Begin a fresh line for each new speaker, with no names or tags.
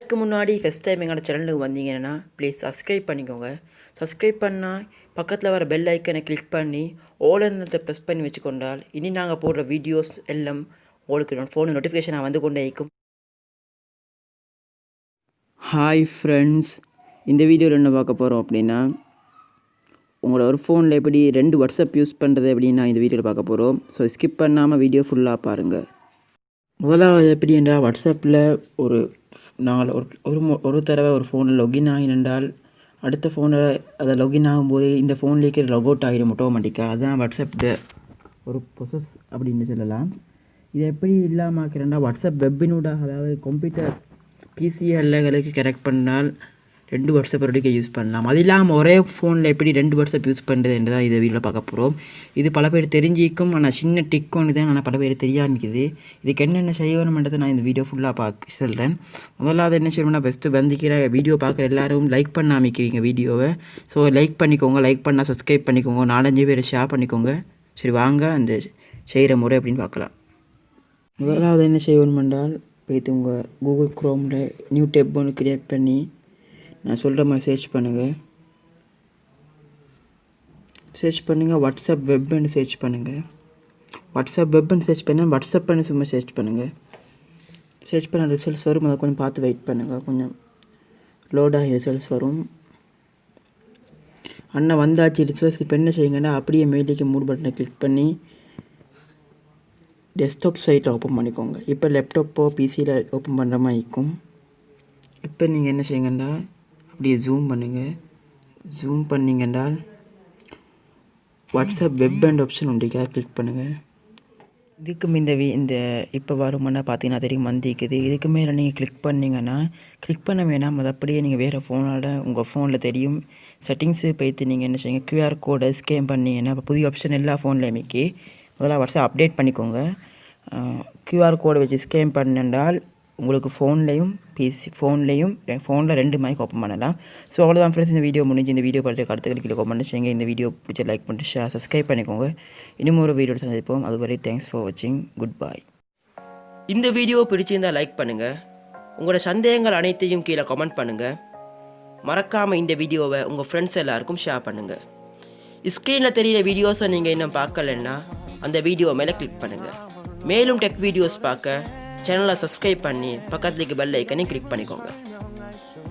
அதுக்கு முன்னாடி first time எங்களோட சேனலுக்கு வந்தீங்கன்னா ப்ளீஸ் சப்ஸ்கிரைப் பண்ணிக்கோங்க. சப்ஸ்கிரைப் பண்ணால் பக்கத்தில் வர பெல் ஐக்கனை கிளிக் பண்ணி ஓலன்னத்தை ப்ரெஸ் பண்ணி வச்சுக்கொண்டால் இனி நாங்கள் போடுற வீடியோஸ் எல்லாம் உங்களுக்கு ஃபோனு நோட்டிஃபிகேஷனாக வந்து கொண்டே இருக்கும். ஹாய் ஃப்ரெண்ட்ஸ், இந்த வீடியோவில் என்ன பார்க்க போகிறோம் அப்படின்னா, உங்களோட ஒரு ஃபோனில் எப்படி 2 வாட்ஸ்அப் யூஸ் பண்ணுறது அப்படின்னு நான் இந்த வீடியோவில் பார்க்க போகிறோம். ஸோ ஸ்கிப் பண்ணாமல் வீடியோ ஃபுல்லாக பாருங்கள். முதலாவது எப்படி என்றால், வாட்ஸ்அப்பில் ஒரு தடவை ஒரு ஃபோனில் லொகின் ஆகினால் அடுத்த ஃபோனில் அதை லொகின் ஆகும்போது இந்த ஃபோன்லேயே லாக் அவுட் ஆகிடும் ஆட்டோமேட்டிக்காக. அதுதான் வாட்ஸ்அப்பில் ஒரு ப்ரொசஸ் அப்படின்னு சொல்லலாம். இதை எப்படி இல்லாமல் ஆக்கிறேன்னா, வாட்ஸ்அப் வெப்பினூடாக, அதாவது கம்ப்யூட்டர் பிசிஎல்களுக்கு கனெக்ட் பண்ணால் 2 வாட்ஸ்அப் ஒருடிக்க யூஸ் பண்ணலாம். அது இல்லாமல் ஒரே ஃபோனில் எப்படி 2 வாட்ஸ்அப் யூஸ் பண்ணுறது என்று தான் இதை வீடியோவில் பார்க்க போகிறோம். இது பல பேர் தெரிஞ்சிக்கும், ஆனால் சின்ன டிக் ஒன்று தான் ஆனால் பல பேர் தெரியாமிக்குது. இதுக்கு என்னென்ன செய்யணுன்றதை நான் இந்த வீடியோ ஃபுல்லாக சொல்கிறேன். முதலாவது என்ன செய்யணும்னா, ஃபஸ்ட்டு வந்திக்கிற வீடியோ பார்க்குற எல்லோரும் லைக் பண்ண அமைக்கிறீங்க வீடியோவை. ஸோ லைக் பண்ணிக்கோங்க, லைக் பண்ணால் சப்ஸ்கிரைப் பண்ணிக்கோங்க, 4-5 பேர் ஷேர் பண்ணிக்கோங்க. சரி வாங்க அந்த செய்கிற முறை அப்படின்னு பார்க்கலாம். முதலாவது என்ன செய்யணும் என்றால், போய்த்து உங்கள் கூகுள் க்ரோமில் நியூ டேப் ஒன்று க்ரியேட் பண்ணி நான் சொல்கிற மாதிரி சர்ச் பண்ணுங்கள். வாட்ஸ்அப் வெப்னு சர்ச் பண்ணுங்கள். வாட்ஸ்அப் வெப்னு சர்ச் பண்ணால் வாட்ஸ்அப்னு சும்மா சர்ச் பண்ணுங்கள். சர்ச் பண்ண ரிசல்ட்ஸ் வரும், அதை கொஞ்சம் பார்த்து வெயிட் பண்ணுங்கள். கொஞ்சம் லோடாகி ரிசல்ட்ஸ் வரும். அண்ணா வந்தாச்சு ரிசல்ட்ஸ். இப்போ என்ன செய்யுங்கன்னா, அப்படியே மேலேக்கு மூட் பட்டனை கிளிக் பண்ணி டெஸ்க்டாப் சைட்டில் ஓப்பன் பண்ணிக்கோங்க. இப்போ லேப்டாப்போ பிசியில் ஓப்பன் பண்ணுற மாதிரி இருக்கும். இப்போ நீங்கள் என்ன செய்யுங்கன்னா, அப்படியே ஜூம் பண்ணுங்கள். ஜூம் பண்ணிங்கன்றால் வாட்ஸ்அப் வெப் அண்ட் ஆப்ஷன் உண்டிக்காக கிளிக் பண்ணுங்கள். இதுக்கும் இந்த இப்போ வருமானா பார்த்தீங்கன்னா தெரியும் வந்திக்குது. இதுக்கு மேலே நீங்கள் கிளிக் பண்ணிங்கன்னா, கிளிக் பண்ண வேணாம், அது அப்படியே நீங்கள் வேறு ஃபோனோட உங்கள் ஃபோனில் தெரியும். செட்டிங்ஸு போய்த்து நீங்கள் என்ன செய்யுங்க, QR கோடை ஸ்கேன் பண்ணிங்கன்னா இப்போ புதிய ஆப்ஷன் எல்லா ஃபோன்லேயுமே முதல்ல வாட்ஸ்அப் அப்டேட் பண்ணிக்கோங்க. QR கோடை வச்சு ஸ்கேன் பண்ணினால் உங்களுக்கு ஃபோன்லேயும் ஃபோனில் 2 மைக் ஓப்பன் பண்ணலாம். ஸோ அவ்வளோதான் ஃப்ரெண்ட்ஸ், இந்த வீடியோ முடிஞ்சு. இந்த வீடியோ பார்த்து கருத்துக்கள் கீழே கமெண்ட் செய்யுங்க. இந்த வீடியோ பிடிச்ச லைக் பண்ணிட்டு சப்ஸ்கிரைப் பண்ணிக்கோங்க. இன்னும் ஒரு வீடியோ சந்திப்போம். அதுவரை தேங்க்ஸ் ஃபார் வாட்சிங். Good bye. இந்த வீடியோ பிடிச்சிருந்தால் லைக் பண்ணுங்கள். உங்களோட சந்தேகங்கள் அனைத்தையும் கீழே கமெண்ட் பண்ணுங்கள். மறக்காமல் இந்த வீடியோவை உங்கள் ஃப்ரெண்ட்ஸ் எல்லாருக்கும் ஷேர் பண்ணுங்கள். ஸ்க்ரீனில் தெரியிற வீடியோஸை நீங்கள் இன்னும் பார்க்கலன்னா அந்த வீடியோ மேலே கிளிக் பண்ணுங்கள். மேலும் டெக் வீடியோஸ் பார்க்க சேனலை சப்ஸ்கிரைப் பண்ணி பக்கத்துலேக்கு பெல் ஐக்கனையும் கிளிக் பண்ணிக்கோங்க.